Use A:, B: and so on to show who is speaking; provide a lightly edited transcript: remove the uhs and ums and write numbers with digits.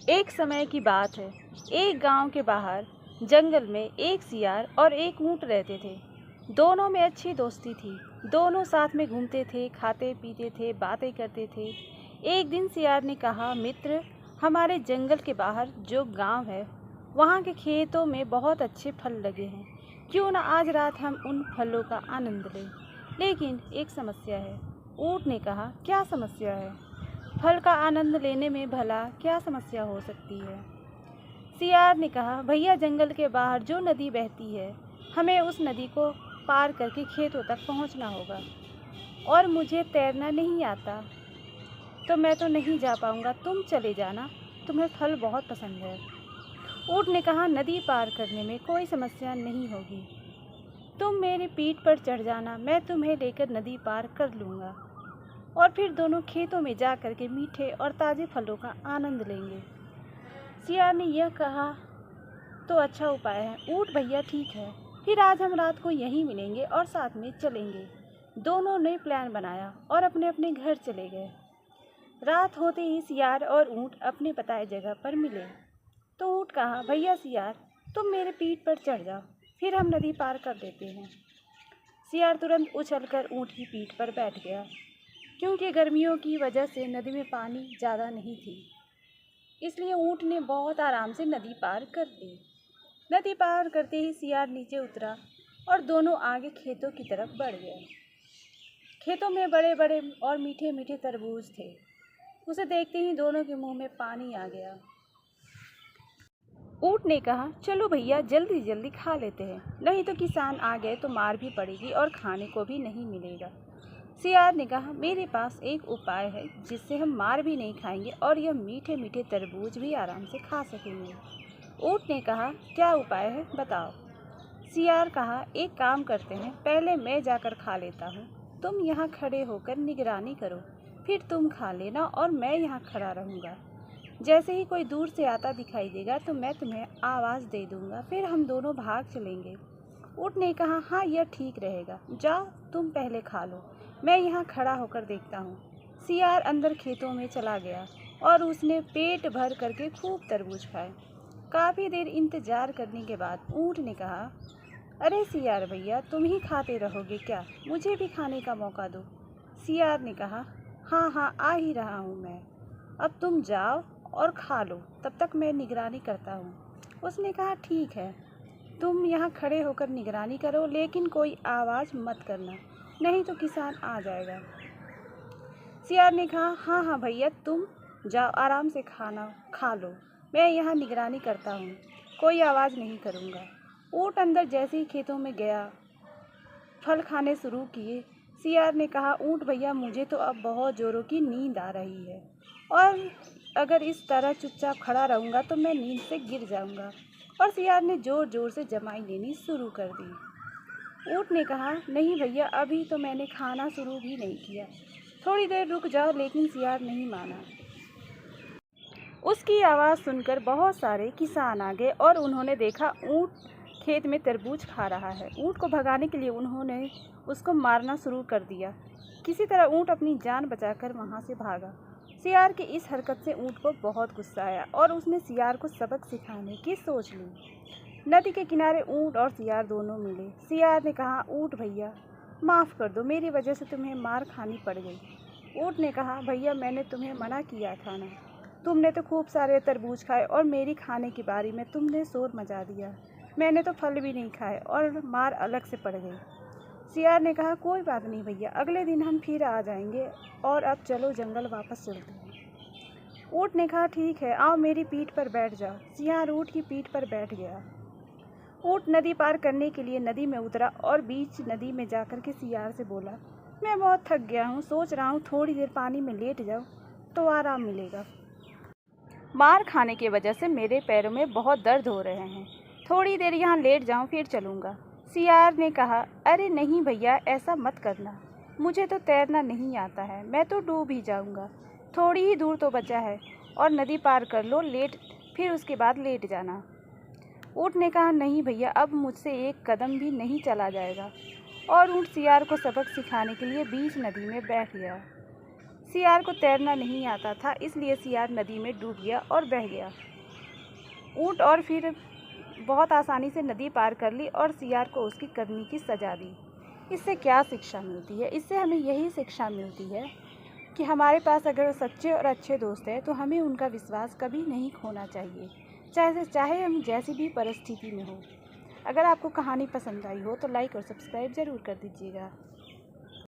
A: एक समय की बात है। एक गांव के बाहर जंगल में एक सियार और एक ऊंट रहते थे। दोनों में अच्छी दोस्ती थी। दोनों साथ में घूमते थे, खाते पीते थे, बातें करते थे। एक दिन सियार ने कहा, मित्र, हमारे जंगल के बाहर जो गांव है वहाँ के खेतों में बहुत अच्छे फल लगे हैं। क्यों ना आज रात हम उन फलों का आनंद लें। लेकिन एक समस्या है। ऊंट ने कहा, क्या समस्या है? फल का आनंद लेने में भला क्या समस्या हो सकती है? सियार ने कहा, भैया, जंगल के बाहर जो नदी बहती है, हमें उस नदी को पार करके खेतों तक पहुंचना होगा और मुझे तैरना नहीं आता, तो मैं तो नहीं जा पाऊंगा। तुम चले जाना, तुम्हें फल बहुत पसंद है। ऊंट ने कहा, नदी पार करने में कोई समस्या नहीं होगी। तुम मेरी पीठ पर चढ़ जाना, मैं तुम्हें लेकर नदी पार कर लूँगा और फिर दोनों खेतों में जा कर के मीठे और ताज़े फलों का आनंद लेंगे। सियार ने यह कहा, तो अच्छा उपाय है। ऊंट भैया, ठीक है, फिर आज हम रात को यहीं मिलेंगे और साथ में चलेंगे। दोनों ने प्लान बनाया और अपने अपने घर चले गए। रात होते ही सियार और ऊंट अपने बताए जगह पर मिले। तो ऊंट कहा, भैया सियार, तुम मेरे पीठ पर चढ़ जाओ, फिर हम नदी पार कर देते हैं। सियार तुरंत उछलकर ऊंट की पीठ पर बैठ गया, क्योंकि गर्मियों की वजह से नदी में पानी ज़्यादा नहीं थी, इसलिए ऊंट ने बहुत आराम से नदी पार कर ली। नदी पार करते ही सियार नीचे उतरा और दोनों आगे खेतों की तरफ बढ़ गए। खेतों में बड़े बड़े और मीठे मीठे तरबूज थे। उसे देखते ही दोनों के मुंह में पानी आ गया। ऊंट ने कहा, चलो भैया, जल्दी जल्दी खा लेते हैं, नहीं तो किसान आ गए तो मार भी पड़ेगी और खाने को भी नहीं मिलेगा। सियार ने कहा, मेरे पास एक उपाय है जिससे हम मार भी नहीं खाएंगे और यह मीठे मीठे तरबूज भी आराम से खा सकेंगे। ऊंट ने कहा, क्या उपाय है, बताओ। सियार कहा, एक काम करते हैं, पहले मैं जाकर खा लेता हूँ, तुम यहाँ खड़े होकर निगरानी करो, फिर तुम खा लेना और मैं यहाँ खड़ा रहूँगा। जैसे ही कोई दूर से आता दिखाई देगा तो मैं तुम्हें आवाज़ दे दूँगा, फिर हम दोनों भाग चलेंगे। ऊंट ने कहा, हाँ, यह ठीक रहेगा, जाओ तुम पहले खा लो, मैं यहाँ खड़ा होकर देखता हूँ। सियार अंदर खेतों में चला गया और उसने पेट भर करके खूब तरबूज खाए। काफ़ी देर इंतजार करने के बाद ऊंट ने कहा, अरे सियार भैया, तुम ही खाते रहोगे क्या? मुझे भी खाने का मौका दो। सियार ने कहा, हाँ हाँ, आ ही रहा हूँ मैं, अब तुम जाओ और खा लो, तब तक मैं निगरानी करता हूँ। उसने कहा, ठीक है, तुम यहाँ खड़े होकर निगरानी करो, लेकिन कोई आवाज़ मत करना, नहीं तो किसान आ जाएगा। सियार ने कहा, हाँ हाँ भैया, तुम जाओ, आराम से खाना खा लो, मैं यहाँ निगरानी करता हूँ, कोई आवाज़ नहीं करूँगा। ऊँट अंदर जैसे ही खेतों में गया, फल खाने शुरू किए। सियार ने कहा, ऊँट भैया, मुझे तो अब बहुत ज़ोरों की नींद आ रही है और अगर इस तरह चुपचाप खड़ा रहूँगा तो मैं नींद से गिर जाऊँगा। और सियार ने ज़ोर ज़ोर से जमाई लेनी शुरू कर दी। ऊँट ने कहा, नहीं भैया, अभी तो मैंने खाना शुरू भी नहीं किया, थोड़ी देर रुक जाओ। लेकिन सियार नहीं माना। उसकी आवाज़ सुनकर बहुत सारे किसान आ गए और उन्होंने देखा ऊँट खेत में तरबूज खा रहा है। ऊँट को भगाने के लिए उन्होंने उसको मारना शुरू कर दिया। किसी तरह ऊँट अपनी जान बचाकर वहाँ से भागा। सियार की इस हरकत से ऊँट को बहुत गुस्सा आया और उसने सियार को सबक सिखाने की सोच ली। नदी के किनारे ऊँट और सियार दोनों मिले। सियार ने कहा, ऊँट भैया, माफ़ कर दो, मेरी वजह से तुम्हें मार खानी पड़ गई। ऊँट ने कहा, भैया, मैंने तुम्हें मना किया था ना, तुमने तो खूब सारे तरबूज खाए और मेरी खाने की बारी में तुमने शोर मचा दिया। मैंने तो फल भी नहीं खाए और मार अलग से पड़ गई। सियार ने कहा, कोई बात नहीं भैया, अगले दिन हम फिर आ जाएंगे और अब चलो जंगल वापस चलते हैं। ऊँट ने कहा, ठीक है, आओ मेरी पीठ पर बैठ जाओ। सियार ऊँट की पीठ पर बैठ गया। ऊँट नदी पार करने के लिए नदी में उतरा और बीच नदी में जाकर के सियार से बोला, मैं बहुत थक गया हूँ, सोच रहा हूँ थोड़ी देर पानी में लेट जाऊँ तो आराम मिलेगा। मार खाने की वजह से मेरे पैरों में बहुत दर्द हो रहे हैं, थोड़ी देर यहाँ लेट जाऊँ फिर चलूँगा। सियार ने कहा, अरे नहीं भैया, ऐसा मत करना, मुझे तो तैरना नहीं आता है, मैं तो डूब ही जाऊँगा। थोड़ी ही दूर तो बचा है और नदी पार कर लो, फिर उसके बाद लेट जाना। ऊँट ने कहा, नहीं भैया, अब मुझसे एक कदम भी नहीं चला जाएगा। और ऊँट सियार को सबक सिखाने के लिए बीच नदी में बैठ गया। सियार को तैरना नहीं आता था, इसलिए सियार नदी में डूब गया और बह गया। ऊँट और फिर बहुत आसानी से नदी पार कर ली और सियार को उसकी करनी की सज़ा दी। इससे क्या शिक्षा मिलती है? इससे हमें यही शिक्षा मिलती है कि हमारे पास अगर सच्चे और अच्छे दोस्त हैं तो हमें उनका विश्वास कभी नहीं खोना चाहिए, चाहे हम जैसी भी परिस्थिति में हो। अगर आपको कहानी पसंद आई हो तो लाइक और सब्सक्राइब ज़रूर कर दीजिएगा।